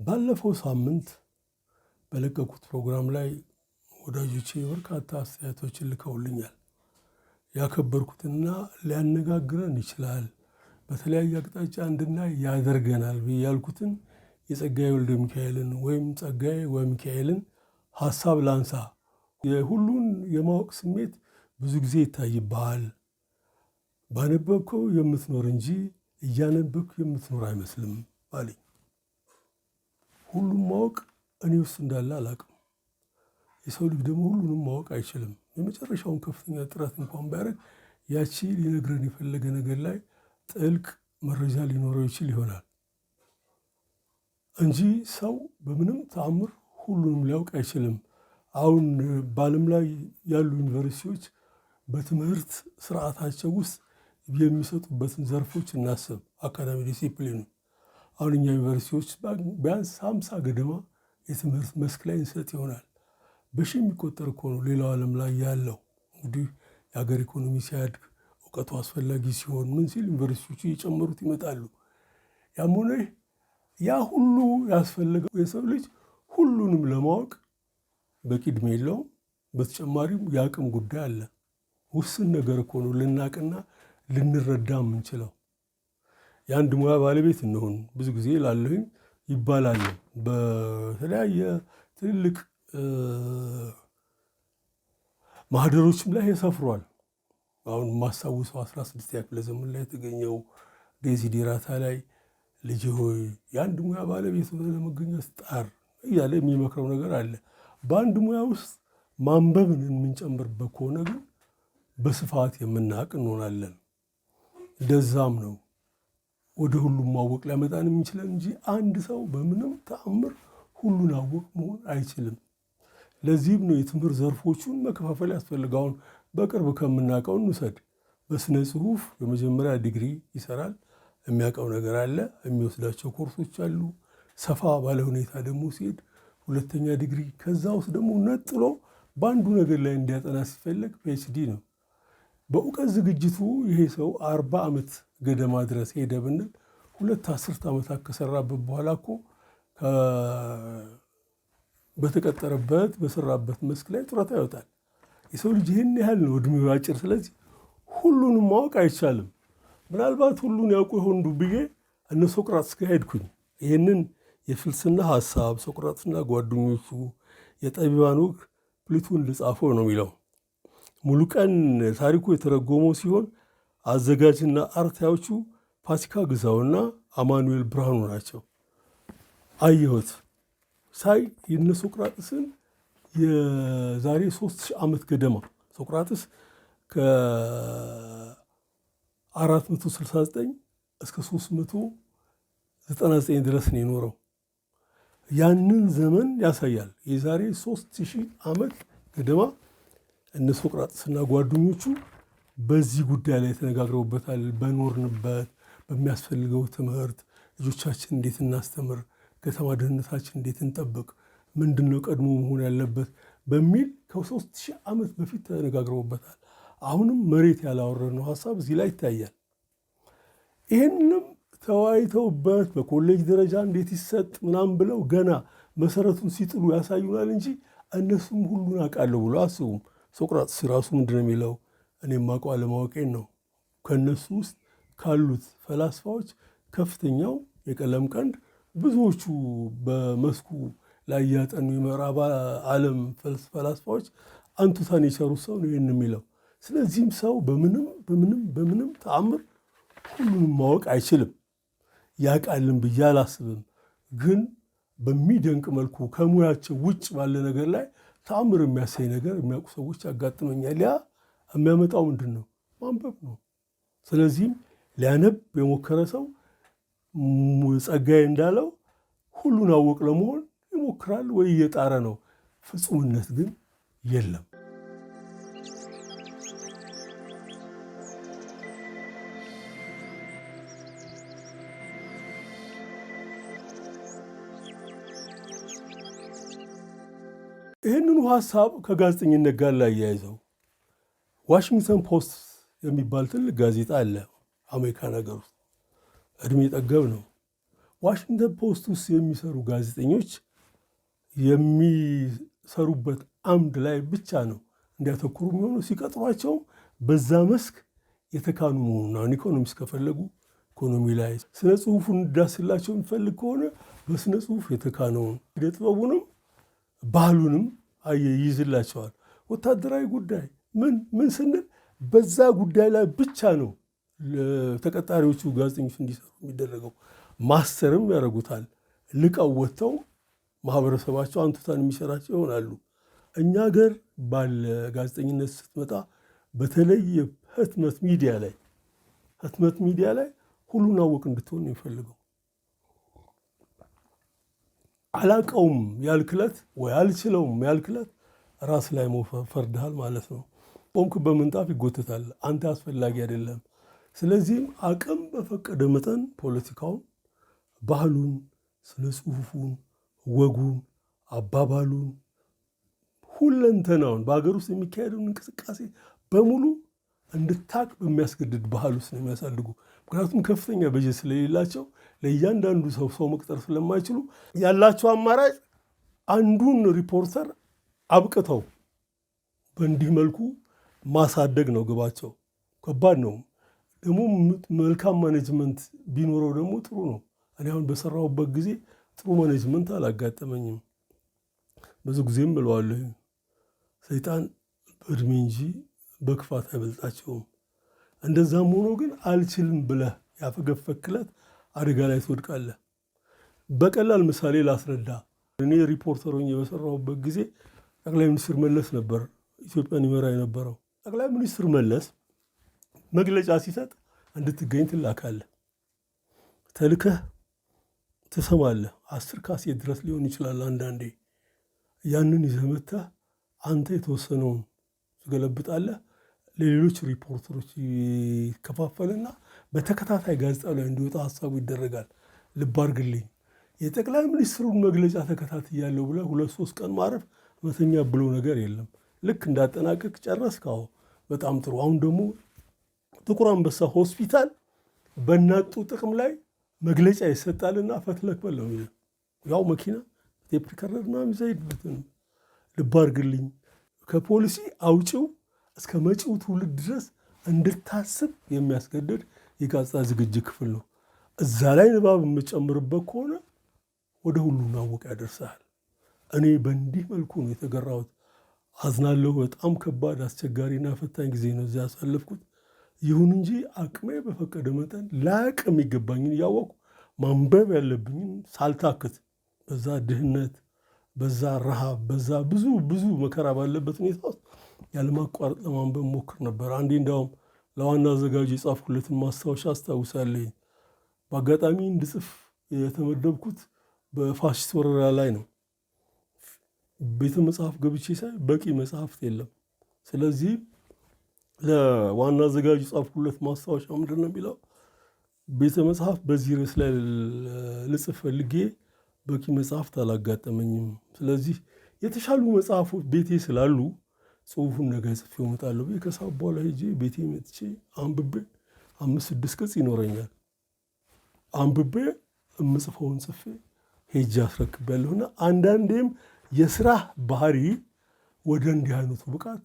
ባለፈው ሳምንት በለቀቁት ፕሮግራም ላይ ወዳጆቼ በርካታ አስተያየቶችን ልከውልኛል። ያከበርኩትና ሊያነጋግረን ይችላል፣ በተለያየ አቅጣጫ እንድናይ ያደርገናል ብዬ ያልኩትን የጸጋዬ ወልደ ሚካኤልን ወይም ጸጋዬ ወሚካኤልን ሐሳብ ላንሳ። የሁሉን የማወቅ ስሜት ብዙ ጊዜ ይታይብሃል። ባነበብከው የምትኖር እንጂ እያነበብክ የምትኖር አይመስልም አለኝ። ሁሉም ማወቅ እኔ ውስጥ እንዳለ አላውቅም። የሰው ልጅ ደግሞ ሁሉንም ማወቅ አይችልም። የመጨረሻውን ከፍተኛ ጥረት እንኳን ቢያደርግ ያቺ ሊነግረን የፈለገ ነገር ላይ ጥልቅ መረጃ ሊኖረው ይችል ይሆናል እንጂ ሰው በምንም ተአምር ሁሉንም ሊያውቅ አይችልም። አሁን በዓለም ላይ ያሉ ዩኒቨርሲቲዎች በትምህርት ስርዓታቸው ውስጥ የሚሰጡበትን ዘርፎች እናስብ። አካዳሚ ዲሲፕሊኑ አሁን እኛ ዩኒቨርሲቲዎች ቢያንስ 50 ገደማ የትምህርት መስክ ላይ እንሰጥ ይሆናል። በሺህ የሚቆጠር እኮ ነው ሌላው ዓለም ላይ ያለው። እንግዲህ የሀገር ኢኮኖሚ ሲያድግ እውቀቱ አስፈላጊ ሲሆን ምን ሲል ዩኒቨርሲቲዎቹ እየጨመሩት ይመጣሉ። ያም ሆነ ያ ሁሉ ያስፈለገው የሰው ልጅ ሁሉንም ለማወቅ በቂ ዕድሜ የለውም። በተጨማሪም የአቅም ጉዳይ አለ። ውስን ነገር እኮ ነው ልናቅና ልንረዳ የምንችለው። የአንድ ሙያ ባለቤት እንሆን ብዙ ጊዜ ላለሁኝ ይባላል። በተለያየ ትልልቅ ማህደሮችም ላይ ሰፍሯል። አሁን ማስታውሰው 16ኛ ክፍለ ዘመን ላይ የተገኘው ዴሲዴራታ ላይ ልጅ ሆይ የአንድ ሙያ ባለቤት ሆነ ለመገኘት ጣር እያለ የሚመክረው ነገር አለ። በአንድ ሙያ ውስጥ ማንበብን የምንጨምርበት ከሆነ ግን በስፋት የምናውቅ እንሆናለን። ለዛም ነው ወደ ሁሉም ማወቅ ሊያመጣን የሚችለን እንጂ አንድ ሰው በምንም ተአምር ሁሉን አወቅ መሆን አይችልም። ለዚህም ነው የትምህርት ዘርፎቹን መከፋፈል ያስፈልጋውን። በቅርብ ከምናውቀው እንውሰድ። በስነ ጽሁፍ የመጀመሪያ ዲግሪ ይሰራል፣ የሚያውቀው ነገር አለ፣ የሚወስዳቸው ኮርሶች አሉ። ሰፋ ባለ ሁኔታ ደግሞ ሲሄድ ሁለተኛ ዲግሪ፣ ከዛ ውስጥ ደግሞ ነጥሎ በአንዱ ነገር ላይ እንዲያጠና ሲፈለግ ፒኤችዲ ነው። በእውቀት ዝግጅቱ ይሄ ሰው 40 ዓመት ገደማ ድረስ ሄደ ብንል 2 10 ዓመታት ከሰራበት በኋላ እኮ በተቀጠረበት በሰራበት መስክ ላይ ጡረታ ይወጣል። የሰው ልጅ ይህን ያህል ነው እድሜው አጭር። ስለዚህ ሁሉንም ማወቅ አይቻልም። ምናልባት ሁሉን ያውቁ ይሆንዱ ብዬ እነ ሶቅራጥስ ጋር ሄድኩኝ። ይህንን የፍልስና ሐሳብ ሶቅራጥስና ጓደኞቹ የጠቢባን ወግ ፕሌቶን ልጻፈው ነው የሚለው። ሙሉ ቀን ታሪኩ የተረጎመው ሲሆን አዘጋጅና አርታዮቹ ፋሲካ ግዛውና አማኑኤል ብርሃኑ ናቸው። አየሁት ሳይ የነ ሶቅራጥስን የዛሬ 3000 ዓመት ገደማ ሶቅራጥስ ከ469 እስከ 399 ድረስ ነው የኖረው። ያንን ዘመን ያሳያል። የዛሬ 3000 ዓመት ገደማ እነ ሶቅራጥስና ጓደኞቹ በዚህ ጉዳይ ላይ ተነጋግረውበታል። በኖርንበት በሚያስፈልገው ትምህርት ልጆቻችን እንዴት እናስተምር፣ ከተማ ደህንነታችን እንዴት እንጠብቅ፣ ምንድነው ቀድሞ መሆን ያለበት በሚል ከ3000 ዓመት በፊት ተነጋግረውበታል። አሁንም መሬት ያላወረድነው ሐሳብ እዚህ ላይ ይታያል። ይህንም ተወያይተውበት በኮሌጅ ደረጃ እንዴት ይሰጥ ምናምን ብለው ገና መሰረቱን ሲጥሉ ያሳዩናል እንጂ እነሱም ሁሉን አውቃለሁ ብሎ አስቡም። ሶቅራጥስ ራሱ ምንድነው የሚለው? እኔ የማውቀው አለማወቄን ነው። ከእነሱ ውስጥ ካሉት ፈላስፋዎች ከፍተኛው የቀለም ቀንድ፣ ብዙዎቹ በመስኩ ላይ ያጠኑ የምዕራብ ዓለም ፈላስፋዎች አንቱታን የቸሩት ሰው ነው ይህን የሚለው። ስለዚህም ሰው በምንም ተአምር ሁሉንም ማወቅ አይችልም። ያውቃልን ብዬ አላስብም። ግን በሚደንቅ መልኩ ከሙያቸው ውጭ ባለ ነገር ላይ ተአምር የሚያሳይ ነገር የሚያውቁ ሰዎች ያጋጥመኛል። ያ የሚያመጣው ምንድን ነው? ማንበብ ነው። ስለዚህም ሊያነብ የሞከረ ሰው ጸጋዬ እንዳለው ሁሉን አወቅ ለመሆን ይሞክራል ወይ እየጣረ ነው። ፍጹምነት ግን የለም። ይህንኑ ሐሳብ ከጋዜጠኝነት ጋር ላይ ያይዘው ዋሽንግተን ፖስት የሚባል ትልቅ ጋዜጣ አለ አሜሪካን ሀገር ውስጥ። እድሜ ጠገብ ነው። ዋሽንግተን ፖስት ውስጥ የሚሰሩ ጋዜጠኞች የሚሰሩበት አምድ ላይ ብቻ ነው እንዲያተኩሩ የሚሆኑ። ሲቀጥሯቸው በዛ መስክ የተካኑ መሆኑን አሁን ኢኮኖሚስት ከፈለጉ ኢኮኖሚ ላይ፣ ስነ ጽሁፉን እንዳስላቸው የሚፈልግ ከሆነ በስነ ጽሁፍ የተካነውን ጥበቡንም ባህሉንም ይይዝላቸዋል። ወታደራዊ ጉዳይ ምን ስንል በዛ ጉዳይ ላይ ብቻ ነው ተቀጣሪዎቹ ጋዜጠኞች እንዲሰሩ የሚደረገው። ማስተርም ያደርጉታል። ልቀው ወጥተው ማህበረሰባቸው አንቱታን የሚሰራቸው ይሆናሉ። እኛ ሀገር ባለ ጋዜጠኝነት ስትመጣ በተለይ ህትመት ሚዲያ ላይ ሁሉን አወቅ እንድትሆን ነው የሚፈልገው። አላቀውም ያልክለት ወይ አልችለውም ያልክለት ራስ ላይ ፈርድሃል ማለት ነው። ቆምክበት ምንጣፍ ይጎትታል። አንተ አስፈላጊ አይደለም። ስለዚህም አቅም በፈቀደ መጠን ፖለቲካውን፣ ባህሉን፣ ስነ ጽሁፉን፣ ወጉን፣ አባባሉን፣ ሁለንተናውን በሀገር ውስጥ የሚካሄደውን እንቅስቃሴ በሙሉ እንድታቅ በሚያስገድድ ባህል ውስጥ ነው የሚያሳድጉ። ምክንያቱም ከፍተኛ በጀት ስለሌላቸው ለእያንዳንዱ ሰው መቅጠር ስለማይችሉ ያላቸው አማራጭ አንዱን ሪፖርተር አብቅተው በእንዲህ መልኩ ማሳደግ ነው ግባቸው። ከባድ ነው ደግሞ። መልካም ማኔጅመንት ቢኖረው ደግሞ ጥሩ ነው። እኔ አሁን በሰራሁበት ጊዜ ጥሩ ማኔጅመንት አላጋጠመኝም። ብዙ ጊዜም ብለዋለሁ፣ ሰይጣን በእድሜ እንጂ በክፋት አይበልጣቸውም። እንደዛም ሆኖ ግን አልችልም ብለህ ያፈገፈክለት አደጋ ላይ ትወድቃለህ። በቀላል ምሳሌ ላስረዳ። እኔ ሪፖርተር ሆኜ በሰራሁበት ጊዜ ጠቅላይ ሚኒስትር መለስ ነበር ኢትዮጵያን ይመራ የነበረው። ጠቅላይ ሚኒስትር መለስ መግለጫ ሲሰጥ እንድትገኝ ትላካለህ። ተልከህ ትሰማለህ። 10 ካሴት ድረስ ሊሆን ይችላል አንዳንዴ። ያንን ይዘህ መጥተህ አንተ የተወሰነውን ትገለብጣለህ። ለሌሎች ሪፖርተሮች ይከፋፈልና በተከታታይ ጋዜጣ ላይ እንዲወጣ ሀሳቡ ይደረጋል። ልብ አድርግልኝ፣ የጠቅላይ ሚኒስትሩን መግለጫ ተከታትያለሁ ብለህ 2-3 ቀን ማረፍ መተኛ ብሎ ነገር የለም። ልክ እንዳጠናቀቅ ጨረስክ፣ አዎ በጣም ጥሩ። አሁን ደግሞ ጥቁር አንበሳ ሆስፒታል በእናጡ ጥቅም ላይ መግለጫ ይሰጣልና ፈትለክ በለው። ያው መኪና ቴፕ ሪከርደርና ሚዛይድበትን ልብ አድርግልኝ፣ ከፖሊሲ አውጪው እስከ መጪው ትውልድ ድረስ እንድታስብ የሚያስገድድ የጋዜጣ ዝግጅት ክፍል ነው። እዛ ላይ ንባብ የምጨምርበት ከሆነ ወደ ሁሉ ማወቅ ያደርሳል። እኔ በእንዲህ መልኩ ነው የተገራሁት። አዝናለሁ። በጣም ከባድ አስቸጋሪና ፈታኝ ጊዜ ነው እዚያ ያሳለፍኩት። ይሁን እንጂ አቅሜ በፈቀደ መጠን ላቅ የሚገባኝን እያወቅሁ ማንበብ ያለብኝን ሳልታክት፣ በዛ ድህነት፣ በዛ ረሃብ፣ በዛ ብዙ መከራ ባለበት ሁኔታ ውስጥ ያለማቋረጥ ለማንበብ ሞክር ነበር። አንዴ እንዳውም ለዋና አዘጋጁ የጻፍኩለትን ማስታወሻ አስታውሳለሁ። በአጋጣሚ እንድጽፍ የተመደብኩት በፋሽስት ወረራ ላይ ነው። ቤተ መጽሐፍ ገብቼ ሳይ በቂ መጽሐፍት የለም። ስለዚህ ለዋና አዘጋጁ ጻፍኩለት ማስታወሻ ምንድን ነው የሚለው? ቤተ መጽሐፍ በዚህ ርዕስ ላይ ልጽፍ ፈልጌ በቂ መጽሐፍት አላጋጠመኝም። ስለዚህ የተሻሉ መጽሐፎች ቤቴ ስላሉ ጽሁፉን ነገ ጽፌው እመጣለሁ። ከሰዓት በኋላ ሄጄ ቤቴ መጥቼ አንብቤ 5-6 ገጽ ይኖረኛል። አንብቤ የምጽፈውን ጽፌ ሄጄ አስረክቤያለሁና አንዳንዴም የስራ ባህሪ ወደ እንዲህ አይነቱ ብቃት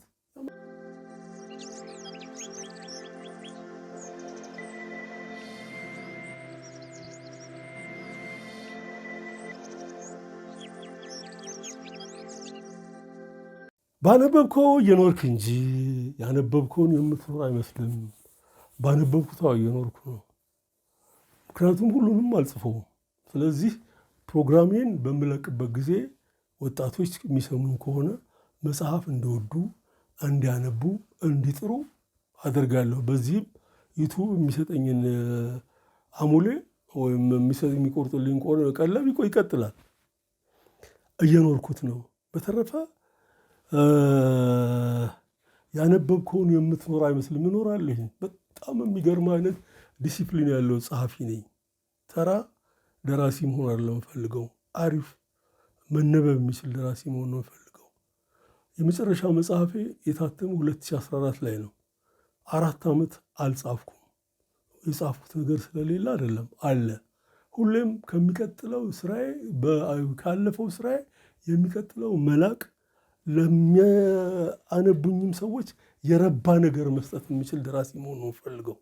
ባነበብከው እየኖርክ እንጂ ያነበብከውን የምትኖር አይመስልም። ባነበብኩት እየኖርኩ ነው። ምክንያቱም ሁሉንም አልጽፈውም። ስለዚህ ፕሮግራሜን በምለቅበት ጊዜ ወጣቶች የሚሰሙኝ ከሆነ መጽሐፍ እንዲወዱ፣ እንዲያነቡ፣ እንዲጥሩ አደርጋለሁ። በዚህም ዩቱብ የሚሰጠኝን አሙሌ ወይም የሚቆርጥልኝ ቀለብ ይቀጥላል። እየኖርኩት ነው። በተረፈ ያነበብከውን የምትኖር አይመስልም። እኖራለሁ። በጣም የሚገርም አይነት ዲሲፕሊን ያለው ጸሐፊ ነኝ። ተራ ደራሲ መሆን አይደለም የምፈልገው። አሪፍ መነበብ የሚችል ደራሲ መሆን ነው የምፈልገው። የመጨረሻ መጽሐፌ የታተመው 2014 ላይ ነው። 4 ዓመት አልጻፍኩም። የጻፍኩት ነገር ስለሌለ አይደለም፣ አለ። ሁሌም ከሚቀጥለው ስራዬ ካለፈው ስራዬ የሚቀጥለው መላቅ ለሚያነቡኝም ሰዎች የረባ ነገር መስጠት የሚችል ደራሲ መሆን ነው ፈልገው።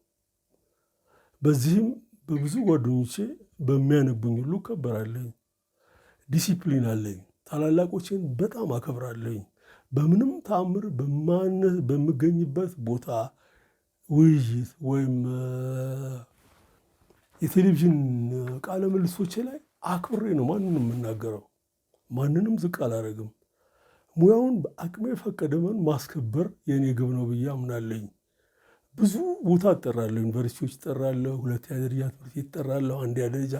በዚህም በብዙ ጓደኞቼ በሚያነቡኝ ሁሉ እከበራለኝ። ዲሲፕሊን አለኝ። ታላላቆችን በጣም አከብራለኝ። በምንም ተአምር በምገኝበት ቦታ ውይይት ወይም የቴሌቪዥን ቃለ ምልሶቼ ላይ አክብሬ ነው ማንንም የምናገረው። ማንንም ዝቅ አላደርግም። ሙያውን በአቅሜ የፈቀደውን ማስከበር የእኔ ግብ ነው ብዬ አምናለኝ። ብዙ ቦታ እጠራለሁ። ዩኒቨርሲቲዎች እጠራለሁ፣ ሁለተኛ ደረጃ ትምህርት ቤት እጠራለሁ፣ አንደኛ ደረጃ።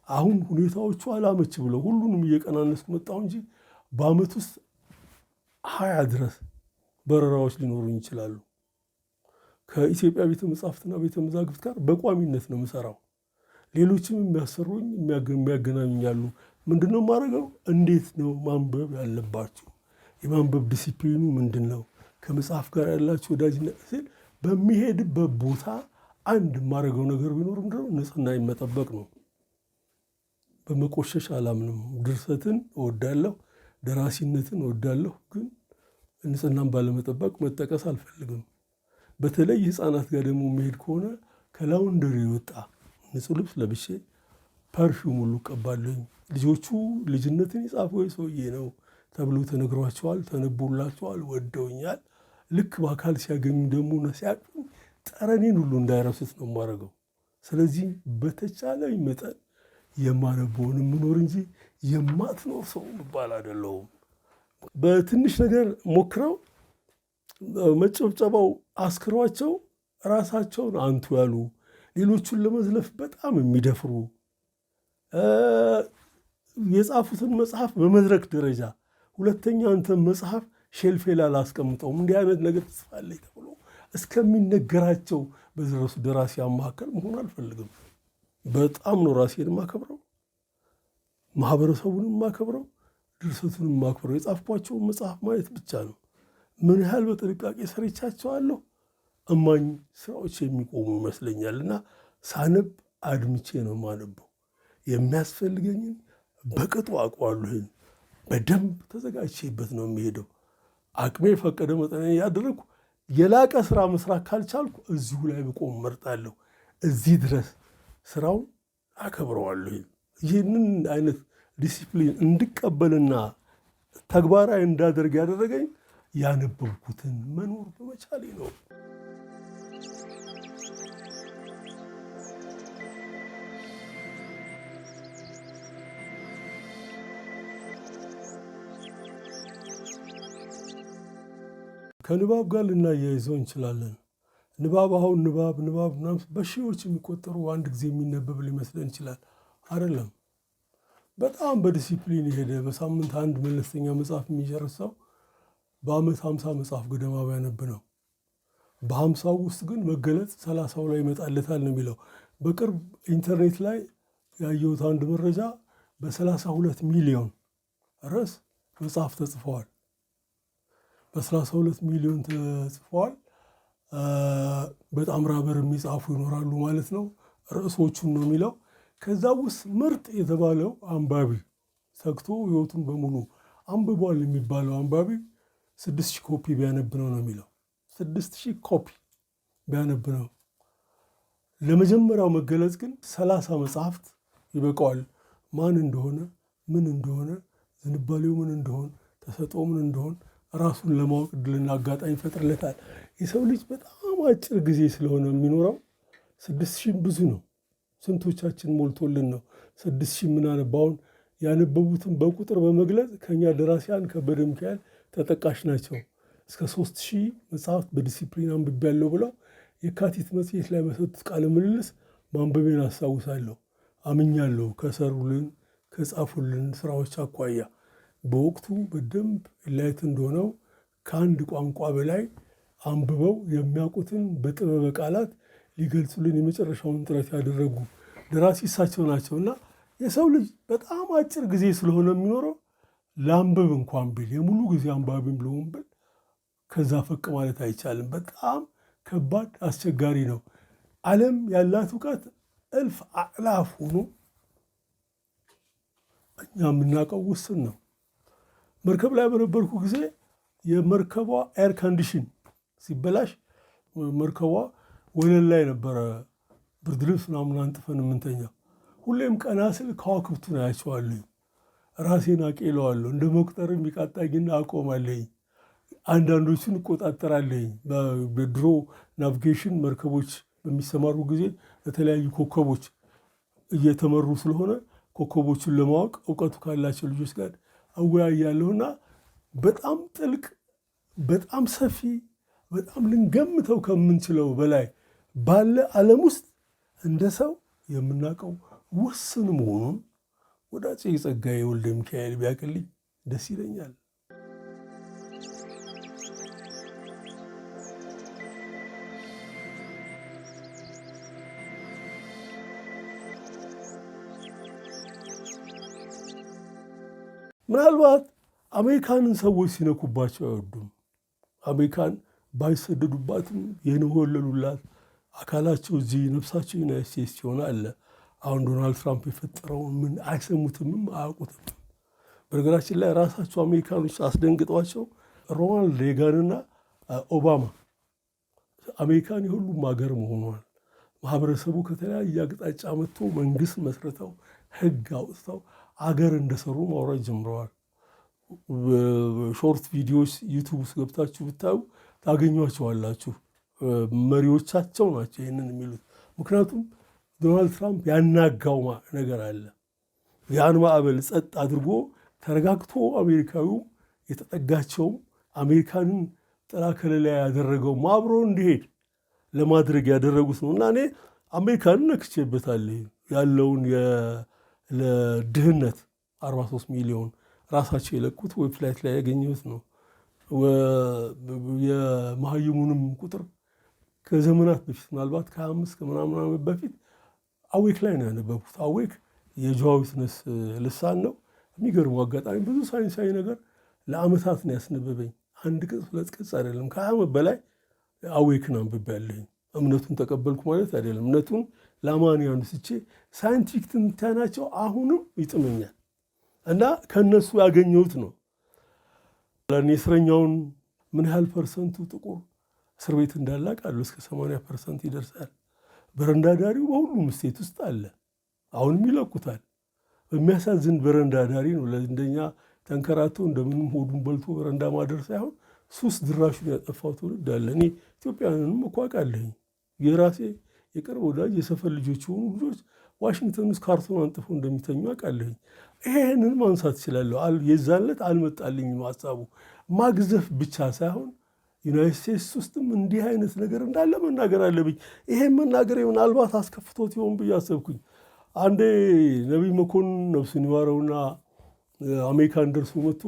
አሁን ሁኔታዎቹ አላመች ብለው ሁሉንም እየቀናነስኩ መጣሁ እንጂ በአመት ውስጥ 20 ድረስ በረራዎች ሊኖሩኝ ይችላሉ። ከኢትዮጵያ ቤተ መጻሕፍትና ቤተ መዛግብት ጋር በቋሚነት ነው የምሰራው። ሌሎችም የሚያሰሩኝ የሚያገናኙኛሉ። ምንድነው የማደርገው? እንዴት ነው ማንበብ ያለባችሁ? የማንበብ ዲሲፕሊኑ ምንድን ነው? ከመጽሐፍ ጋር ያላችሁ ወዳጅነት ሲል በሚሄድበት ቦታ አንድ የማደርገው ነገር ቢኖር ምንድነው? ንጽህና መጠበቅ ነው። በመቆሸሽ አላምንም። ድርሰትን እወዳለሁ፣ ደራሲነትን እወዳለሁ። ግን ንጽህናን ባለመጠበቅ መጠቀስ አልፈልግም። በተለይ ህፃናት ጋር ደግሞ መሄድ ከሆነ ከላውንደሪ የወጣ ንጹህ ልብስ ለብሼ ፐርፊውም ሁሉ እቀባለሁኝ። ልጆቹ ልጅነትን የጻፈው ሰውዬ ነው ተብሎ ተነግሯቸዋል፣ ተነቦላቸዋል፣ ወደውኛል። ልክ በአካል ሲያገኙ ደግሞ ሲያቅፉኝ ጠረኔን ሁሉ እንዳይረሱት ነው የማደርገው። ስለዚህ በተቻለኝ መጠን የማነበውን የምኖር እንጂ የማትኖር ሰው ምባል አይደለሁም። በትንሽ ነገር ሞክረው መጨብጨባው አስክሯቸው ራሳቸውን አንቱ ያሉ፣ ሌሎቹን ለመዝለፍ በጣም የሚደፍሩ፣ የጻፉትን መጽሐፍ በመድረክ ደረጃ ሁለተኛ አንተን መጽሐፍ ሼልፌ ላይ አላስቀምጠውም እንዲህ አይነት ነገር ትጽፋለች ተብሎ እስከሚነገራቸው በደረሱ ደራሲያን መካከል መሆን አልፈልግም። በጣም ነው ራሴን የማከብረው፣ ማህበረሰቡንም የማከብረው፣ ድርሰቱንም የማከብረው። የጻፍኳቸውን መጽሐፍ ማየት ብቻ ነው። ምን ያህል በጥንቃቄ ሰርቻቸዋለሁ እማኝ ስራዎች የሚቆሙ ይመስለኛል። እና ሳነብ አድምቼ ነው የማነበው። የሚያስፈልገኝን በቅጡ አውቀዋለሁ። በደንብ ተዘጋጅቼበት ነው የሚሄደው። አቅሜ የፈቀደ መጠን ያደረግኩ የላቀ ስራ መስራት ካልቻልኩ እዚሁ ላይ ብቆም እመርጣለሁ። እዚህ ድረስ ስራውን አከብረዋለሁ። ይህንን አይነት ዲሲፕሊን እንድቀበልና ተግባራዊ እንዳደርግ ያደረገኝ ያነበብኩትን መኖር በመቻሌ ነው። ከንባብ ጋር ልናያይዘው እንችላለን። ንባብ አሁን ንባብ ምናምን በሺዎች የሚቆጠሩ አንድ ጊዜ የሚነበብ ሊመስለን ይችላል። አይደለም። በጣም በዲሲፕሊን የሄደ በሳምንት አንድ መለስተኛ መጽሐፍ የሚጨርሰው በአመት 50 መጽሐፍ ገደማ ቢያነብ ነው። በ50 ውስጥ ግን መገለጥ 30 ላይ ይመጣለታል ነው የሚለው። በቅርብ ኢንተርኔት ላይ ያየሁት አንድ መረጃ በ32 ሚሊዮን ርዕስ መጽሐፍ ተጽፈዋል። በ32 ሚሊዮን ተጽፈዋል። በጣም ራበር የሚጻፉ ይኖራሉ ማለት ነው። ርዕሶቹን ነው የሚለው። ከዛ ውስጥ ምርጥ የተባለው አንባቢ ሰግቶ ህይወቱን በሙሉ አንብቧል የሚባለው አንባቢ 6000 ኮፒ ቢያነብ ነው የሚለው። 6000 ኮፒ ቢያነብ ነው። ለመጀመሪያው መገለጽ ግን 30 መጽሐፍት ይበቃዋል። ማን እንደሆነ፣ ምን እንደሆነ፣ ዝንባሌው ምን እንደሆነ፣ ተሰጥኦ ምን እንደሆነ ራሱን ለማወቅ እድልና አጋጣሚ ይፈጥርለታል። የሰው ልጅ በጣም አጭር ጊዜ ስለሆነ የሚኖረው 6000 ብዙ ነው። ስንቶቻችን ሞልቶልን ነው 6000 ምናነባውን ያነበቡትን በቁጥር በመግለጽ ከኛ ደራሲያን ከበደ ሚካኤል ተጠቃሽ ናቸው። እስከ 3000 መጽሐፍት በዲሲፕሊን አንብቤያለሁ ብለው የካቲት መጽሔት ላይ በሰጡት ቃለ ምልልስ ማንበቤን አስታውሳለሁ። አምኛለሁ ከሰሩልን ከጻፉልን ስራዎች አኳያ በወቅቱ በደንብ ላይት እንደሆነው ከአንድ ቋንቋ በላይ አንብበው የሚያውቁትን በጥበበ ቃላት ሊገልጹልን የመጨረሻውን ጥረት ያደረጉ ደራሲ እሳቸው ናቸውና የሰው ልጅ በጣም አጭር ጊዜ ስለሆነ የሚኖረው ለአንብብ እንኳን ቢል የሙሉ ጊዜ አንባቢም ልሆን ብል ከዛ ፈቅ ማለት አይቻልም። በጣም ከባድ አስቸጋሪ ነው። ዓለም ያላት እውቀት እልፍ አእላፍ ሆኖ እኛ የምናውቀው ውስን ነው። መርከብ ላይ በነበርኩ ጊዜ የመርከቧ ኤር ኮንዲሽን ሲበላሽ መርከቧ ወለል ላይ ነበረ ብርድ ልብስ ምናምን አንጥፈን የምንተኛው። ሁሌም ቀና ስል ከዋክብቱን አያቸዋለሁ፣ ራሴን አቄለዋለሁ። እንደ መቁጠር የሚቃጣኝና አቆማለኝ። አንዳንዶቹን እቆጣጠራለኝ። በድሮ ናቪጌሽን መርከቦች በሚሰማሩ ጊዜ ለተለያዩ ኮከቦች እየተመሩ ስለሆነ ኮከቦቹን ለማወቅ እውቀቱ ካላቸው ልጆች ጋር አወያያለሁና በጣም ጥልቅ፣ በጣም ሰፊ፣ በጣም ልንገምተው ከምንችለው በላይ ባለ ዓለም ውስጥ እንደ ሰው የምናውቀው ውስን መሆኑን ወዳጄ ጸጋዬ ወልደ ሚካኤል ቢያቅልኝ ደስ ይለኛል። ምናልባት አሜሪካንን ሰዎች ሲነኩባቸው አይወዱም። አሜሪካን ባይሰደዱባትም የነወለሉላት አካላቸው እዚህ ነፍሳቸው ዩናይት ስቴትስ ሲሆን አለ። አሁን ዶናልድ ትራምፕ የፈጠረውን ምን አይሰሙትምም አያውቁትም። በነገራችን ላይ ራሳቸው አሜሪካኖች አስደንግጧቸው ሮናልድ ሬጋንና ኦባማ አሜሪካን የሁሉም ሀገር መሆኗል ማህበረሰቡ ከተለያየ አቅጣጫ መጥቶ መንግስት መስርተው ህግ አውጥተው አገር እንደሰሩ ማውራት ጀምረዋል። ሾርት ቪዲዮዎች ዩቱብ ውስጥ ገብታችሁ ብታዩ ታገኟቸዋላችሁ። መሪዎቻቸው ናቸው ይህንን የሚሉት። ምክንያቱም ዶናልድ ትራምፕ ያናጋው ነገር አለ። ያን ማዕበል ጸጥ አድርጎ ተረጋግቶ አሜሪካዊው የተጠጋቸውም አሜሪካንን ጥላ ከለላ ያደረገው አብሮ እንዲሄድ ለማድረግ ያደረጉት ነው እና እኔ አሜሪካንን ነክቼበታለሁ። ያለውን ለድህነት 43 ሚሊዮን ራሳቸው የለቁት ዌብሳይት ላይ ያገኘሁት ነው። የመሀይሙንም ቁጥር ከዘመናት በፊት ምናልባት ከ25 ከምናምን ዓመት በፊት አዌክ ላይ ነው ያነበብኩት። አዌክ የጆዋ ዊትነስ ልሳን ነው። የሚገርመው አጋጣሚ ብዙ ሳይንሳዊ ነገር ለአመታት ነው ያስነበበኝ። አንድ ቅጽ ሁለት ቅጽ አይደለም፣ ከ20 ዓመት በላይ አዌክን አንብቤያለሁኝ። እምነቱን ተቀበልኩ ማለት አይደለም። እምነቱን ለአማንያን ስቼ ሳይንቲፊክ ትንታኔያቸው አሁንም ይጥመኛል እና ከእነሱ ያገኘሁት ነው። እስረኛውን ምን ያህል ፐርሰንቱ ጥቁር እስር ቤት እንዳለ አውቃለሁ። እስከ 80% ይደርሳል። በረንዳ ዳሪው በሁሉም ስቴት ውስጥ አለ። አሁንም ይለቁታል። በሚያሳዝን በረንዳ ዳሪ ነው። እንደኛ ተንከራቶ እንደምንም ሆዱን በልቶ በረንዳ ማደር ሳይሆን ሱስ ድራሹን ያጠፋው ትውልድ አለ። እኔ ኢትዮጵያውያንንም እኮ አውቃለሁኝ። የራሴ የቅርብ ወዳጅ የሰፈር ልጆች የሆኑ ልጆች ዋሽንግተን ውስጥ ካርቶን አንጥፎ እንደሚተኙ አውቃለሁኝ። ይሄንን ማንሳት እችላለሁ። የዛን ዕለት አልመጣልኝም ሀሳቡ። ማግዘፍ ብቻ ሳይሆን ዩናይት ስቴትስ ውስጥም እንዲህ አይነት ነገር እንዳለ መናገር አለብኝ። ይሄን መናገር ምናልባት አስከፍቶት ይሆን ብዬ አሰብኩኝ። አንዴ ነቢይ መኮንን ነፍሱን ይማረውና አሜሪካን ደርሶ መጥቶ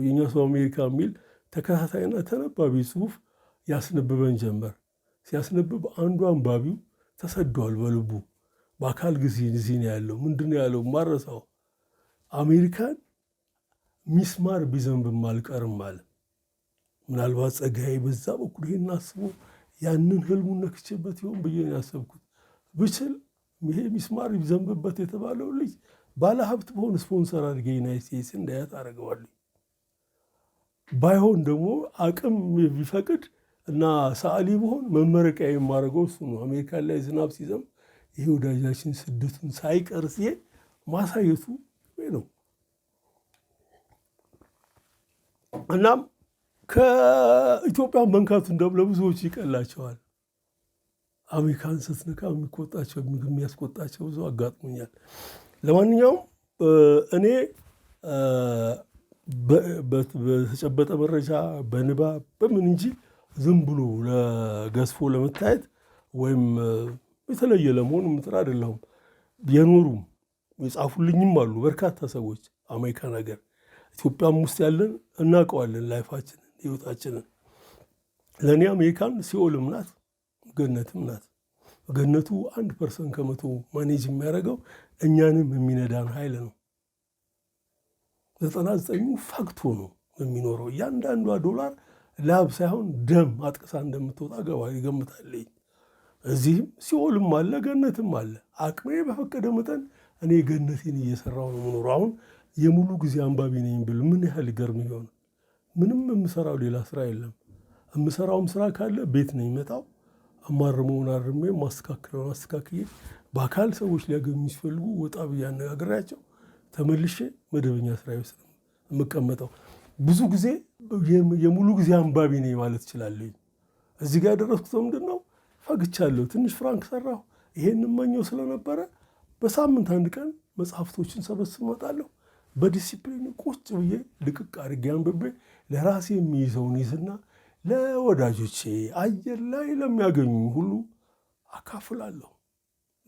የኛ ሰው አሜሪካ የሚል ተከታታይና ተነባቢ ጽሁፍ ያስነብበን ጀመር። ሲያስነብብ አንዱ አንባቢው ተሰዷል በልቡ። በአካል ጊዜ እዚህ ነው ያለው። ምንድን ነው ያለው? ማረሳው አሜሪካን ሚስማር ቢዘንብም አልቀርም አለ። ምናልባት ጸጋዬ በዛ በኩል ይሄን አስቦ ያንን ህልሙን ነክቼበት ይሆን ብዬ ነው ያሰብኩት። ብችል ይሄ ሚስማር ቢዘንብበት የተባለው ልጅ ባለ ሀብት በሆን ስፖንሰር አድርጌ ዩናይት ስቴትስ እንዳያት አደርገዋለሁ። ባይሆን ደግሞ አቅም ቢፈቅድ እና ሰዓሊ በሆን መመረቂያ የማደርገው እሱ ነው። አሜሪካን ላይ ዝናብ ሲዘንብ ይሄ ወዳጃችን ስደቱን ሳይቀር ሲሄድ ማሳየቱ ነው። እናም ከኢትዮጵያን መንካቱ እንደውም ለብዙዎች ይቀላቸዋል። አሜሪካን ስትነካ የሚቆጣቸው የሚያስቆጣቸው ብዙ አጋጥሞኛል። ለማንኛውም እኔ በተጨበጠ መረጃ በንባብ በምን እንጂ ዝም ብሎ ለገዝፎ ለመታየት ወይም የተለየ ለመሆን ምጥር አይደለሁም። የኖሩም የጻፉልኝም አሉ በርካታ ሰዎች አሜሪካን ሀገር፣ ኢትዮጵያም ውስጥ ያለን እናውቀዋለን ላይፋችንን ህይወታችንን። ለእኔ አሜሪካን ሲኦልም ናት ገነትም ናት። ገነቱ 1% ከመቶ ማኔጅ የሚያደርገው እኛንም የሚነዳን ኃይል ነው። 99 ፈግቶ ነው የሚኖረው። እያንዳንዷ ዶላር ላብ ሳይሆን ደም አጥቅሳ እንደምትወጣ ይገምታለኝ። እዚህም ሲኦልም አለ ገነትም አለ። አቅሜ በፈቀደ መጠን እኔ ገነቴን እየሰራሁ ነው የምኖረው። አሁን የሙሉ ጊዜ አንባቢ ነኝ ብል ምን ያህል ይገርም ይሆን? ምንም የምሰራው ሌላ ስራ የለም። የምሰራውም ስራ ካለ ቤት ነው የሚመጣው። አማርመውን አርሜ ማስተካከለውን አስተካክዬ በአካል ሰዎች ሊያገኙ ሲፈልጉ ወጣ ብዬ አነጋግሬያቸው ተመልሼ መደበኛ ስራ ውስጥ የምቀመጠው። ብዙ ጊዜ የሙሉ ጊዜ አንባቢ ነኝ ማለት እችላለሁ። እዚህ ጋር ያደረስኩት ምንድን ነው? ፈግቻለሁ። ትንሽ ፍራንክ ሰራሁ። ይሄን እመኘው ስለነበረ በሳምንት አንድ ቀን መጽሐፍቶችን ሰበስብ እመጣለሁ። በዲሲፕሊን ቁጭ ብዬ ልቅቅ አድርጌ አንብቤ ለራሴ የሚይዘውን ይዝና ለወዳጆቼ አየር ላይ ለሚያገኙ ሁሉ አካፍላለሁ።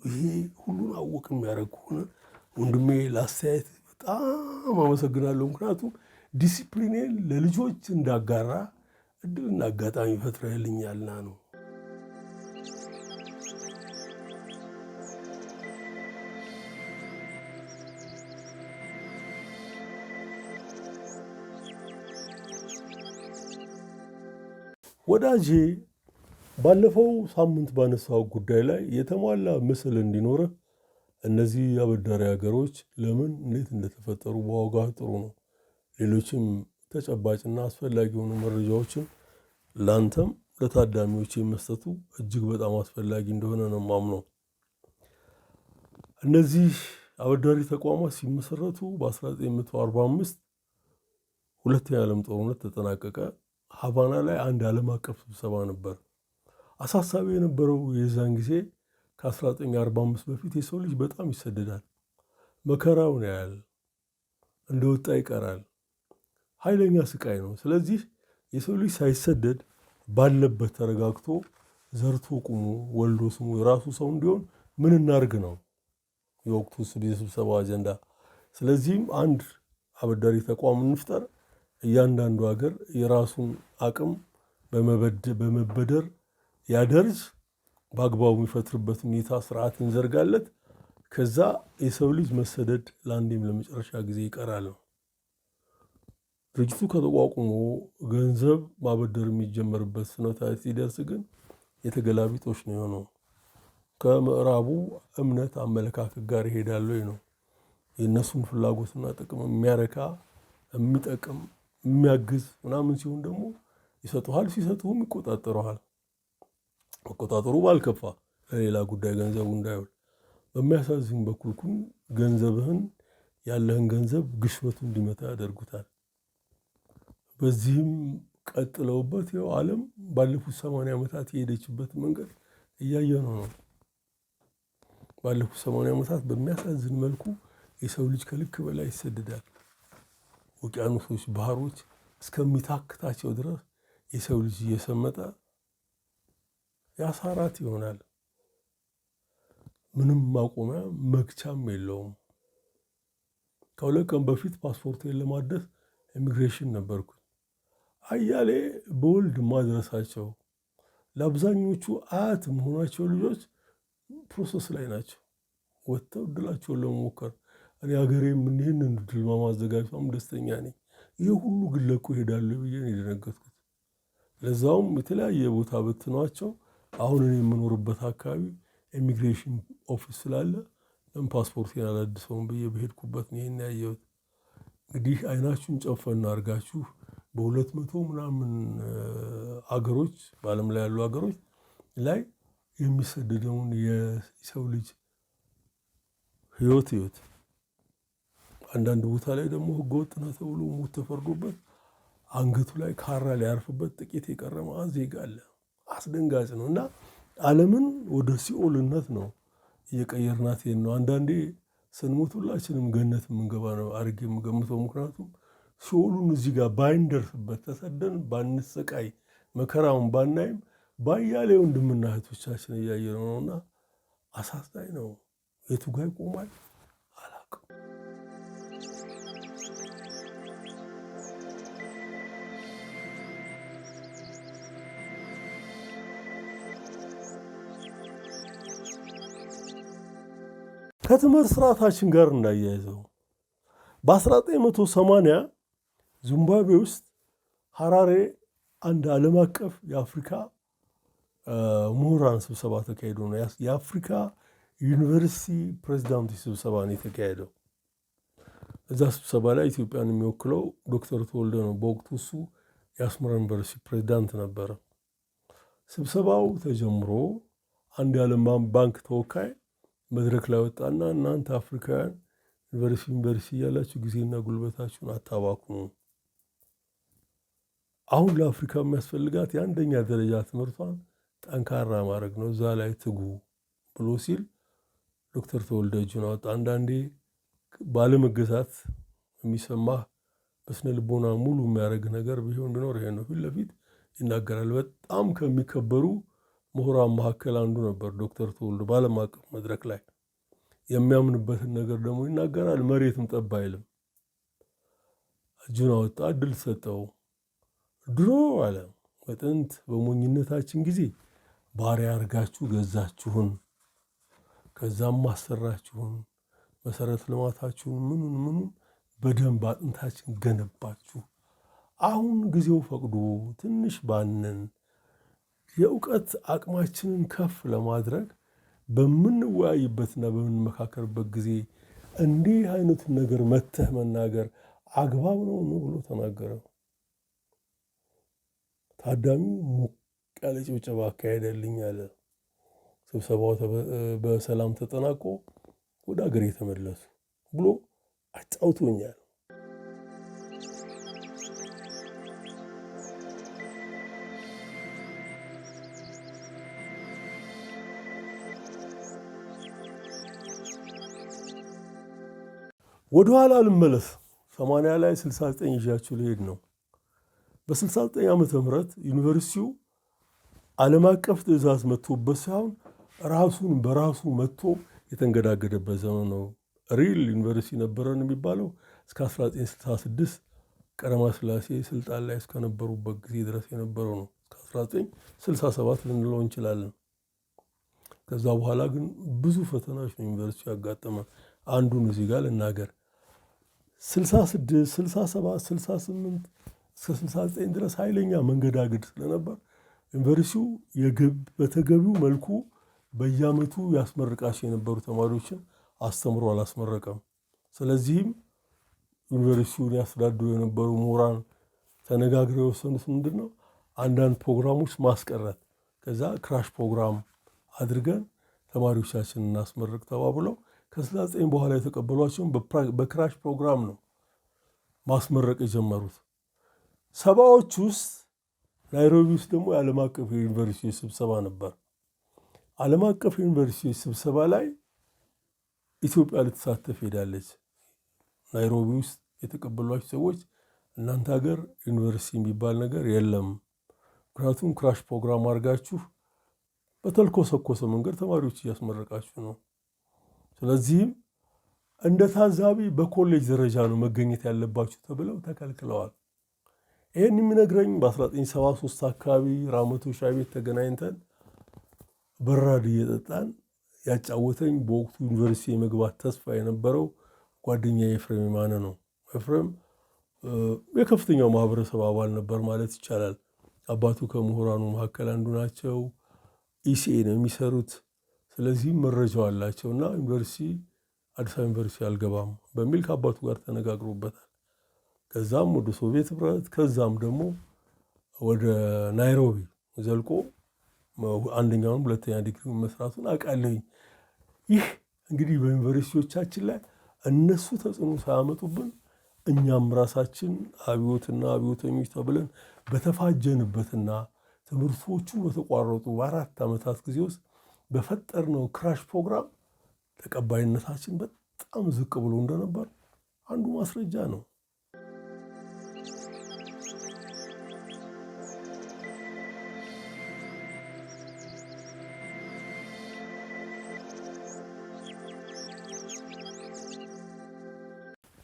ይሄ ሁሉን አወቅ የሚያደርግ ከሆነ ወንድሜ ለአስተያየት በጣም አመሰግናለሁ። ምክንያቱም ዲሲፕሊኔን ለልጆች እንዳጋራ እድልና አጋጣሚ ፈጥረህልኛልና ነው። ወዳጄ ባለፈው ሳምንት ባነሳው ጉዳይ ላይ የተሟላ ምስል እንዲኖርህ እነዚህ አበዳሪ ሀገሮች ለምን እንዴት እንደተፈጠሩ በዋጋህ ጥሩ ነው። ሌሎችም ተጨባጭና አስፈላጊ የሆኑ መረጃዎችን ላንተም ለታዳሚዎች መስጠቱ እጅግ በጣም አስፈላጊ እንደሆነ ነው የማምነው። እነዚህ አበዳሪ ተቋማት ሲመሰረቱ በ1945 ሁለተኛ ዓለም ጦርነት ተጠናቀቀ። ሀቫና ላይ አንድ ዓለም አቀፍ ስብሰባ ነበር። አሳሳቢ የነበረው የዛን ጊዜ ከ1945 በፊት የሰው ልጅ በጣም ይሰደዳል። መከራውን ያያል፣ እንደወጣ ይቀራል። ኃይለኛ ስቃይ ነው። ስለዚህ የሰው ልጅ ሳይሰደድ ባለበት ተረጋግቶ ዘርቶ ቁሙ ወልዶ ስሙ የራሱ ሰው እንዲሆን ምን እናርግ ነው የወቅቱ የስብሰባው አጀንዳ። ስለዚህም አንድ አበዳሪ ተቋም እንፍጠር፣ እያንዳንዱ ሀገር የራሱን አቅም በመበደር ያደርጅ፣ በአግባቡ የሚፈጥርበት ሁኔታ ስርዓት እንዘርጋለት። ከዛ የሰው ልጅ መሰደድ ለአንዴም ለመጨረሻ ጊዜ ይቀራል ነው። ድርጅቱ ከተቋቁሞ ገንዘብ ማበደር የሚጀመርበት ስነታ ሲደርስ ግን የተገላቢጦሽ ነው የሆነው። ከምዕራቡ እምነት አመለካከት ጋር ይሄዳል ወይ ነው። የእነሱን ፍላጎትና ጥቅም የሚያረካ የሚጠቅም የሚያግዝ ምናምን ሲሆን ደግሞ ይሰጡሃል፣ ሲሰጡህም ይቆጣጠሩሃል። መቆጣጠሩ ባልከፋ ለሌላ ጉዳይ ገንዘቡ እንዳይውል። በሚያሳዝን በኩል ግን ገንዘብህን ያለህን ገንዘብ ግሽበቱ እንዲመታ ያደርጉታል። በዚህም ቀጥለውበት ይኸው ዓለም ባለፉት 80 ዓመታት የሄደችበት መንገድ እያየነው ነው። ባለፉት 80 ዓመታት በሚያሳዝን መልኩ የሰው ልጅ ከልክ በላይ ይሰደዳል። ውቅያኖሶች፣ ባህሮች እስከሚታክታቸው ድረስ የሰው ልጅ እየሰመጠ ያሳራት ይሆናል። ምንም ማቆሚያ መግቻም የለውም። ከሁለት ቀን በፊት ፓስፖርቴን ለማደስ ኢሚግሬሽን ነበርኩኝ። አያሌ በወልድ ማድረሳቸው ለአብዛኞቹ አያት መሆናቸው ልጆች ፕሮሰስ ላይ ናቸው። ወጥተው እድላቸውን ለመሞከር እኔ ሀገሬም ይህንን እድል በማዘጋጀቷም ደስተኛ ነኝ። ይህ ሁሉ ግን ለቆ እሄዳለሁ ብዬ ነው የደነገጥኩት። ለዛውም የተለያየ ቦታ በትኗቸው አሁን እኔ የምኖርበት አካባቢ ኢሚግሬሽን ኦፊስ ስላለ ለምን ፓስፖርቴን አላድሰውም ብዬ በሄድኩበት ነው ይሄን ያየሁት። እንግዲህ አይናችሁን ጨፈን አድርጋችሁ በ200 ምናምን አገሮች በዓለም ላይ ያሉ አገሮች ላይ የሚሰደደውን የሰው ልጅ ህይወት አንዳንድ ቦታ ላይ ደግሞ ህገወጥ ነው ተብሎ ሞት ተፈርዶበት አንገቱ ላይ ካራ ሊያርፍበት ጥቂት የቀረ ዜጋ አለ። አስደንጋጭ ነው። እና ዓለምን ወደ ሲኦልነት ነው እየቀየርናት ነው። አንዳንዴ ስንሞት ሁላችንም ገነት የምንገባ ነው አድርጌ የምገምተው። ምክንያቱም ሲኦሉን እዚህ ጋር ባይንደርስበት ተሰደን ባንሰቃይ መከራውን ባናይም ባያሌ ወንድምና እህቶቻችን እያየነው ነውና አሳዛኝ ነው። የቱ ጋር ይቆማል አላውቅም። ከትምህርት ስርዓታችን ጋር እንዳያይዘው በ1980 ዚምባብዌ ውስጥ ሐራሬ አንድ ዓለም አቀፍ የአፍሪካ ምሁራን ስብሰባ ተካሂዶ ነው። የአፍሪካ ዩኒቨርሲቲ ፕሬዚዳንቶች ስብሰባ ነው የተካሄደው። እዛ ስብሰባ ላይ ኢትዮጵያን የሚወክለው ዶክተር ተወልደ ነው። በወቅቱ እሱ የአስመራ ዩኒቨርሲቲ ፕሬዚዳንት ነበረ። ስብሰባው ተጀምሮ አንድ የዓለም ባንክ ተወካይ መድረክ ላይ ወጣና እናንተ አፍሪካውያን ዩኒቨርሲቲ እያላችሁ ጊዜና ጉልበታችሁን አታባክኑ፣ አሁን ለአፍሪካ የሚያስፈልጋት የአንደኛ ደረጃ ትምህርቷን ጠንካራ ማድረግ ነው፣ እዛ ላይ ትጉ ብሎ ሲል ዶክተር ተወልደ እጁን አወጣ። አንዳንዴ ባለመገዛት የሚሰማህ በስነ ልቦና ሙሉ የሚያደርግ ነገር ቢኖር ይሄ ነው። ፊት ለፊት ይናገራል። በጣም ከሚከበሩ ምሁራን መካከል አንዱ ነበር ዶክተር ተወልደ። በዓለም አቀፍ መድረክ ላይ የሚያምንበትን ነገር ደግሞ ይናገራል። መሬትም ጠብ አይልም። እጁን አወጣ፣ እድል ሰጠው። ድሮ አለ በጥንት በሞኝነታችን ጊዜ ባሪያ አድርጋችሁ ገዛችሁን፣ ከዛም ማሰራችሁን፣ መሰረተ ልማታችሁን ምኑን በደንብ አጥንታችን ገነባችሁ። አሁን ጊዜው ፈቅዶ ትንሽ ባንን የእውቀት አቅማችንን ከፍ ለማድረግ በምንወያይበትና በምንመካከርበት ጊዜ እንዲህ አይነቱን ነገር መተህ መናገር አግባብ ነው ብሎ ተናገረ። ታዳሚው ሞቅ ያለ ጭብጨባ አካሄደልኝ አለ። ስብሰባው በሰላም ተጠናቆ ወደ አገር የተመለሱ ብሎ አጫውቶኛል። ወደኋላ ልመለስ። 80 ላይ 69 ይዣችሁ ልሄድ ነው። በ69 ዓመተ ምህረት ዩኒቨርሲቲው ዓለም አቀፍ ትዕዛዝ መጥቶበት ሳይሆን ራሱን በራሱ መጥቶ የተንገዳገደበት ዘመን ነው። ሪል ዩኒቨርሲቲ ነበረን የሚባለው እስከ 1966 ቀዳማዊ ሥላሴ ስልጣን ላይ እስከነበሩበት ጊዜ ድረስ የነበረው ነው። እስከ 1967 ልንለው እንችላለን። ከዛ በኋላ ግን ብዙ ፈተናዎች ነው ዩኒቨርሲቲ ያጋጠመ። አንዱን እዚህ ጋር ልናገር። 66፣ 67፣ 68 እስከ 69 ድረስ ኃይለኛ መንገዳገድ ስለነበር ዩኒቨርሲቲው በተገቢው መልኩ በየዓመቱ ያስመርቃቸው የነበሩ ተማሪዎችን አስተምሮ አላስመረቀም። ስለዚህም ዩኒቨርሲቲውን ያስተዳድሩ የነበሩ ምሁራን ተነጋግረው የወሰኑት ምንድን ነው? አንዳንድ ፕሮግራሞች ማስቀረት፣ ከዛ ክራሽ ፕሮግራም አድርገን ተማሪዎቻችንን እናስመርቅ ተባብለው ከ69 በኋላ የተቀበሏቸውን በክራሽ ፕሮግራም ነው ማስመረቅ የጀመሩት። ሰባዎች ውስጥ ናይሮቢ ውስጥ ደግሞ የዓለም አቀፍ ዩኒቨርሲቲ ስብሰባ ነበር። ዓለም አቀፍ ዩኒቨርሲቲ ስብሰባ ላይ ኢትዮጵያ ልትሳተፍ ሄዳለች። ናይሮቢ ውስጥ የተቀበሏቸው ሰዎች እናንተ ሀገር ዩኒቨርሲቲ የሚባል ነገር የለም፣ ምክንያቱም ክራሽ ፕሮግራም አድርጋችሁ በተልኮሰኮሰ መንገድ ተማሪዎች እያስመረቃችሁ ነው። ስለዚህም እንደ ታዛቢ በኮሌጅ ደረጃ ነው መገኘት ያለባችሁ ተብለው ተከልክለዋል። ይህን የሚነግረኝ በ1973 አካባቢ ራመቶ ሻይ ቤት ተገናኝተን በራድ እየጠጣን ያጫወተኝ በወቅቱ ዩኒቨርሲቲ የመግባት ተስፋ የነበረው ጓደኛ ኤፍሬም የማነ ነው። ኤፍሬም የከፍተኛው ማህበረሰብ አባል ነበር ማለት ይቻላል። አባቱ ከምሁራኑ መካከል አንዱ ናቸው። ኢሲኤ ነው የሚሰሩት። ስለዚህም መረጃው አላቸው እና ዩኒቨርሲቲ አዲስ አበባ ዩኒቨርሲቲ አልገባም በሚል ከአባቱ ጋር ተነጋግሮበታል። ከዛም ወደ ሶቪየት ህብረት፣ ከዛም ደግሞ ወደ ናይሮቢ ዘልቆ አንደኛውን ሁለተኛ ዲግሪ መስራቱን አውቃለሁኝ። ይህ እንግዲህ በዩኒቨርሲቲዎቻችን ላይ እነሱ ተጽዕኖ ሳያመጡብን እኛም ራሳችን አብዮትና አብዮተኞች ተብለን በተፋጀንበትና ትምህርቶቹ በተቋረጡ በ4 ዓመታት ጊዜ ውስጥ በፈጠርነው ክራሽ ፕሮግራም ተቀባይነታችን በጣም ዝቅ ብሎ እንደነበር አንዱ ማስረጃ ነው።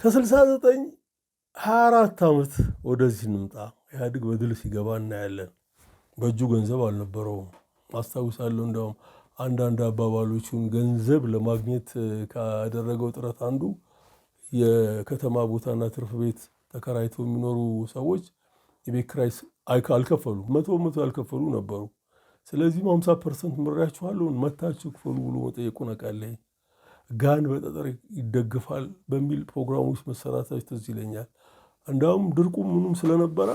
ከ69 24 ዓመት ወደዚህ እንምጣ። ኢህአዴግ በድል ሲገባ እናያለን። በእጁ ገንዘብ አልነበረውም። አስታውሳለሁ እንደውም አንዳንድ አባባሎቹን ገንዘብ ለማግኘት ካደረገው ጥረት አንዱ የከተማ ቦታና ትርፍ ቤት ተከራይተው የሚኖሩ ሰዎች የቤት ኪራይ አልከፈሉ፣ 100% ያልከፈሉ ነበሩ። ስለዚህም 50% ምሬያችኋለሁ መታችሁ ክፈሉ ብሎ መጠየቁ ነቃለኝ። ጋን በጠጠር ይደግፋል በሚል ፕሮግራሞች መሰራታች ትዝ ይለኛል። እንዳውም ድርቁ ምኑም ስለነበረ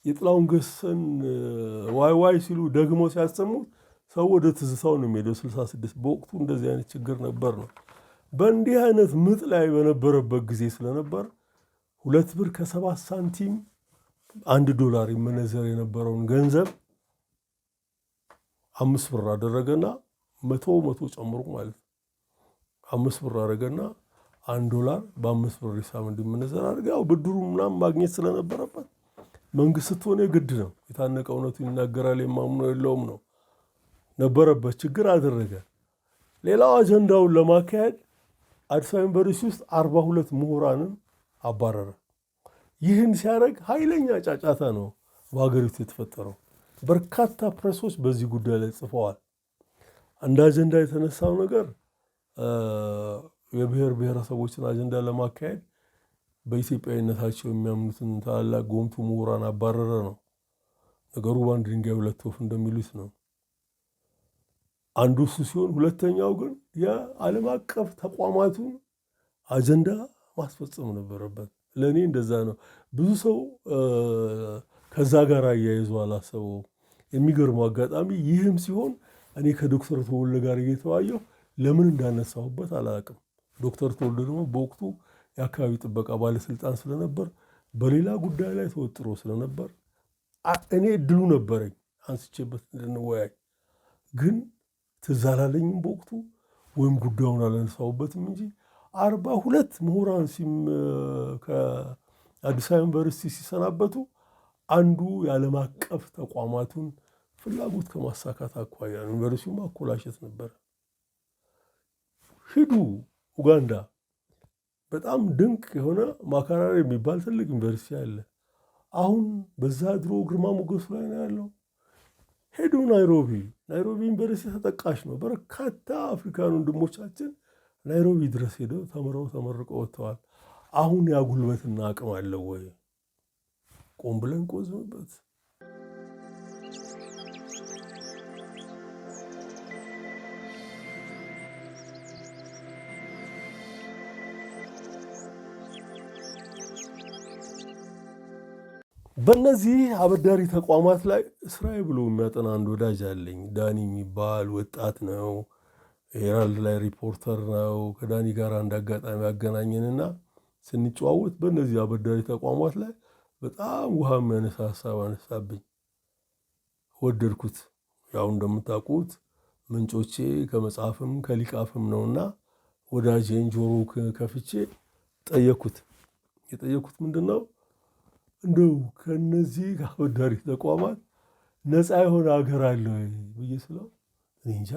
የጥላሁን ገሰሰን ዋይ ዋይ ሲሉ ደግሞ ሲያሰሙ ሰው ወደ ትዝታው ነው የሚሄደው። 66 በወቅቱ እንደዚህ አይነት ችግር ነበር ነው። በእንዲህ አይነት ምጥ ላይ በነበረበት ጊዜ ስለነበር 2 ብር ከ7 ሳንቲም $1 ይመነዘር የነበረውን ገንዘብ 5 ብር አደረገና መቶ ጨምሮ ማለት 5 ብር አደረገና $1 በ5 ብር ሂሳብ እንዲመነዘር አድርገ ያው ብድሩ ምናምን ማግኘት ስለነበረበት መንግስት ስትሆነ ግድ ነው። የታነቀ እውነቱን ይናገራል የማምነው የለውም ነው ነበረበት። ችግር አደረገ። ሌላው አጀንዳውን ለማካሄድ አዲስ አበባ ዩኒቨርሲቲ ውስጥ 42 ምሁራንን አባረረ። ይህን ሲያደርግ ኃይለኛ ጫጫታ ነው በሀገሪቱ የተፈጠረው። በርካታ ፕሬሶች በዚህ ጉዳይ ላይ ጽፈዋል። እንደ አጀንዳ የተነሳው ነገር የብሔር ብሔረሰቦችን አጀንዳ ለማካሄድ በኢትዮጵያዊነታቸው የሚያምኑትን ታላላቅ ጎምቱ ምሁራን አባረረ ነው። ነገሩ በአንድ ድንጋይ ሁለት ወፍ እንደሚሉት ነው። አንዱ እሱ ሲሆን፣ ሁለተኛው ግን የዓለም አቀፍ ተቋማቱን አጀንዳ ማስፈጸም ነበረበት። ለእኔ እንደዛ ነው። ብዙ ሰው ከዛ ጋር አያይዞ አላሰበው። የሚገርመው አጋጣሚ ይህም ሲሆን እኔ ከዶክተር ተወልደ ጋር እየተወያየሁ ለምን እንዳነሳሁበት አላውቅም። ዶክተር ተወልደ ደግሞ በወቅቱ የአካባቢ ጥበቃ ባለስልጣን ስለነበር በሌላ ጉዳይ ላይ ተወጥሮ ስለነበር እኔ እድሉ ነበረኝ አንስቼበት እንድንወያይ፣ ግን ትዝ አላለኝም በወቅቱ ወይም ጉዳዩን አላነሳሁበትም እንጂ 42 ምሁራን ከአዲስ አበባ ዩኒቨርሲቲ ሲሰናበቱ አንዱ የዓለም አቀፍ ተቋማቱን ፍላጎት ከማሳካት አኳያ ዩኒቨርሲቲው ማኮላሸት ነበር። ሂዱ ኡጋንዳ በጣም ድንቅ የሆነ ማካራሪ የሚባል ትልቅ ዩኒቨርሲቲ አለ። አሁን በዛ ድሮ ግርማ ሞገሱ ላይ ነው ያለው። ሄዱ ናይሮቢ ዩኒቨርሲቲ ተጠቃሽ ነው። በርካታ አፍሪካን ወንድሞቻችን ናይሮቢ ድረስ ሄደው ተምረው ተመርቀው ወጥተዋል። አሁን ያ ጉልበትና አቅም አለው ወይ? ቆም ብለን ቆዝምበት። በእነዚህ አበዳሪ ተቋማት ላይ ስራዬ ብሎ የሚያጠና አንድ ወዳጅ አለኝ። ዳኒ የሚባል ወጣት ነው። ሄራልድ ላይ ሪፖርተር ነው። ከዳኒ ጋር አንድ አጋጣሚ ያገናኘንና ስንጨዋወት በእነዚህ አበዳሪ ተቋማት ላይ በጣም ውሃ የሚያነሳ ሀሳብ አነሳብኝ። ወደድኩት። ያው እንደምታውቁት ምንጮቼ ከመጽሐፍም ከሊቃፍም ነውና ወዳጄን ጆሮ ከፍቼ ጠየኩት። የጠየኩት ምንድን ነው? እንደው ከነዚህ አበዳሪ ተቋማት ነፃ የሆነ ሀገር አለ ወይ ብዬ ስለው እኔ እንጃ፣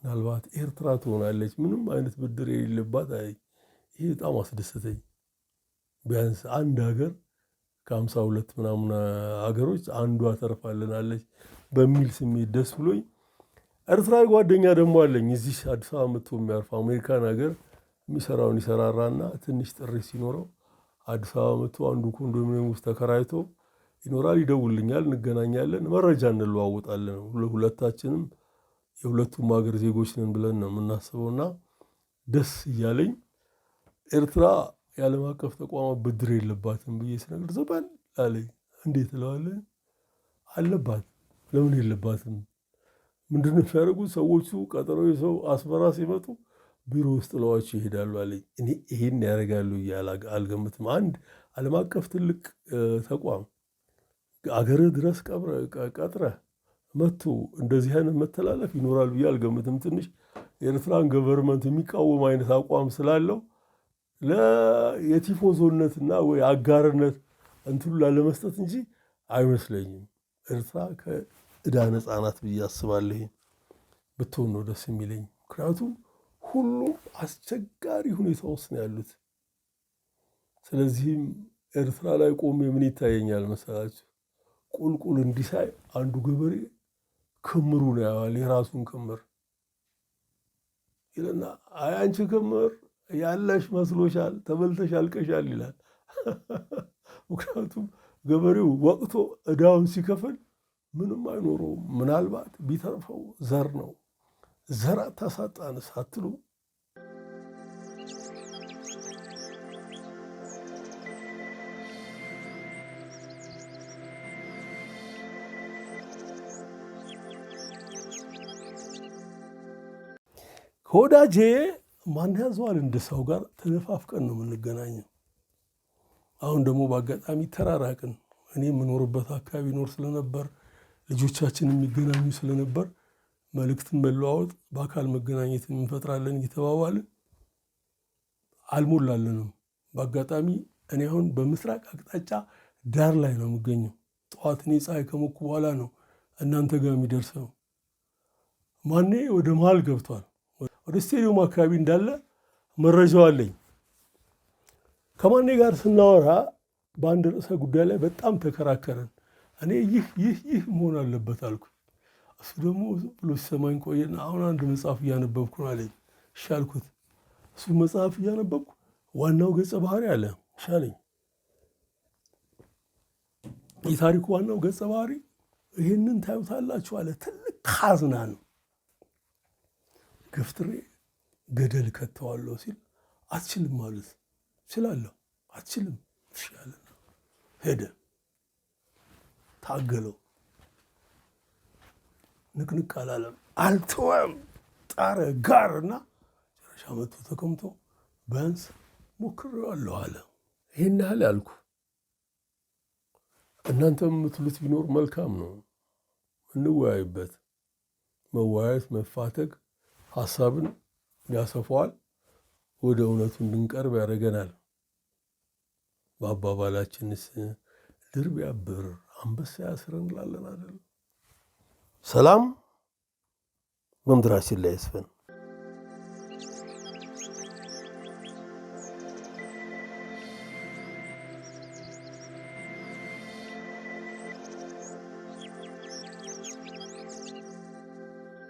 ምናልባት ኤርትራ ትሆናለች፣ ምንም አይነት ብድር የሌለባት። ይሄ በጣም አስደሰተኝ። ቢያንስ አንድ ሀገር ከ52 ምናምን ሀገሮች አንዷ ተርፋልናለች በሚል ስሜት ደስ ብሎኝ፣ ኤርትራዊ ጓደኛ ደግሞ አለኝ እዚህ አዲስ አበባ መጥቶ የሚያርፍ አሜሪካን ሀገር የሚሰራውን ይሰራራና ትንሽ ጥሪ ሲኖረው አዲስ አበባ መጥቶ አንዱ ኮንዶሚኒየም ውስጥ ተከራይቶ ይኖራል። ይደውልኛል፣ እንገናኛለን፣ መረጃ እንለዋወጣለን። ሁለታችንም የሁለቱም ሀገር ዜጎች ነን ብለን ነው የምናስበውና ደስ እያለኝ ኤርትራ የዓለም አቀፍ ተቋማት ብድር የለባትም ብዬ ስነግር ዘባል አለኝ። እንዴት እለዋለሁ? አለባት። ለምን የለባትም? ምንድን ነው የሚያደርጉት ሰዎቹ? ቀጠሮ ሰው አስመራ ሲመጡ ቢሮ ውስጥ ጥለዋቸው ይሄዳሉ አለኝ። እኔ ይሄን ያደርጋሉ አልገምትም። አንድ ዓለም አቀፍ ትልቅ ተቋም አገርህ ድረስ ቀጥረህ መጥቶ እንደዚህ አይነት መተላለፍ ይኖራል ብዬ አልገምትም። ትንሽ የኤርትራን ገቨርንመንት የሚቃወም አይነት አቋም ስላለው የቲፎዞነትና ወይ አጋርነት እንትሉ ላለመስጠት እንጂ አይመስለኝም። ኤርትራ ከዕዳ ነፃ ናት ብዬ አስባለሁ። ብትሆን ነው ደስ የሚለኝ። ምክንያቱም ሁሉም አስቸጋሪ ሁኔታ ውስጥ ነው ያሉት። ስለዚህም ኤርትራ ላይ ቆሜ ምን ይታየኛል መሰላችሁ? ቁልቁል እንዲሳይ አንዱ ገበሬ ክምሩን ያዋል፣ የራሱን ክምር ይልና አይ አንቺ ክምር ያለሽ መስሎሻል፣ ተበልተሽ አልቀሻል ይላል። ምክንያቱም ገበሬው ወቅቶ ዕዳውን ሲከፍል ምንም አይኖረውም። ምናልባት ቢተርፈው ዘር ነው። ዘር አታሳጣን ሳትሉ ከወዳጄ ማን ያዘዋል እንደ ሰው ጋር ተነፋፍቀን ነው የምንገናኘው። አሁን ደግሞ በአጋጣሚ ተራራቅን። እኔ የምኖርበት አካባቢ ይኖር ስለነበር ልጆቻችን የሚገናኙ ስለነበር መልእክትን መለዋወጥ በአካል መገናኘት እንፈጥራለን እየተባባልን አልሞላለንም። በአጋጣሚ እኔ አሁን በምስራቅ አቅጣጫ ዳር ላይ ነው የምገኘው። ጠዋት እኔ ፀሐይ ከሞኩ በኋላ ነው እናንተ ጋር የሚደርሰው። ማኔ ወደ መሃል ገብቷል። ወደ ስቴዲየም አካባቢ እንዳለ መረጃው አለኝ። ከማኔ ጋር ስናወራ በአንድ ርዕሰ ጉዳይ ላይ በጣም ተከራከረን። እኔ ይህ መሆን አለበት አልኩ። እሱ ደግሞ ብሎ ሲሰማኝ ቆየና አሁን አንድ መጽሐፍ እያነበብኩ ነው አለኝ። እሺ አልኩት። እሱ መጽሐፍ እያነበብኩ ዋናው ገጸ ባህሪ አለ ሻለኝ። የታሪኩ ዋናው ገጸ ባህሪ ይህንን ታዩታላችሁ አለ። ትልቅ ካዝና ነው። ገፍትሬ ገደል ከተዋለሁ ሲል አትችልም ማለት እችላለሁ፣ አትችልም ይሻለና ሄደ። ታገለው፣ ንቅንቅ አላለም፣ አልተወም። ጣረ ጋርና ጨረሻ መጥቶ ተቀምጦ ቢያንስ ሞክሬዋለሁ አለ። ይህን ያህል ያልኩ። እናንተም የምትሉት ቢኖር መልካም ነው፣ እንወያይበት። መወያየት መፋተግ ሀሳብን ያሰፋዋል፣ ወደ እውነቱ እንድንቀርብ ያደርገናል። በአባባላችንስ ድር ቢያብር አንበሳ ያስር እንላለን አይደል? ሰላም በምድራችን ላይ ይስፈን።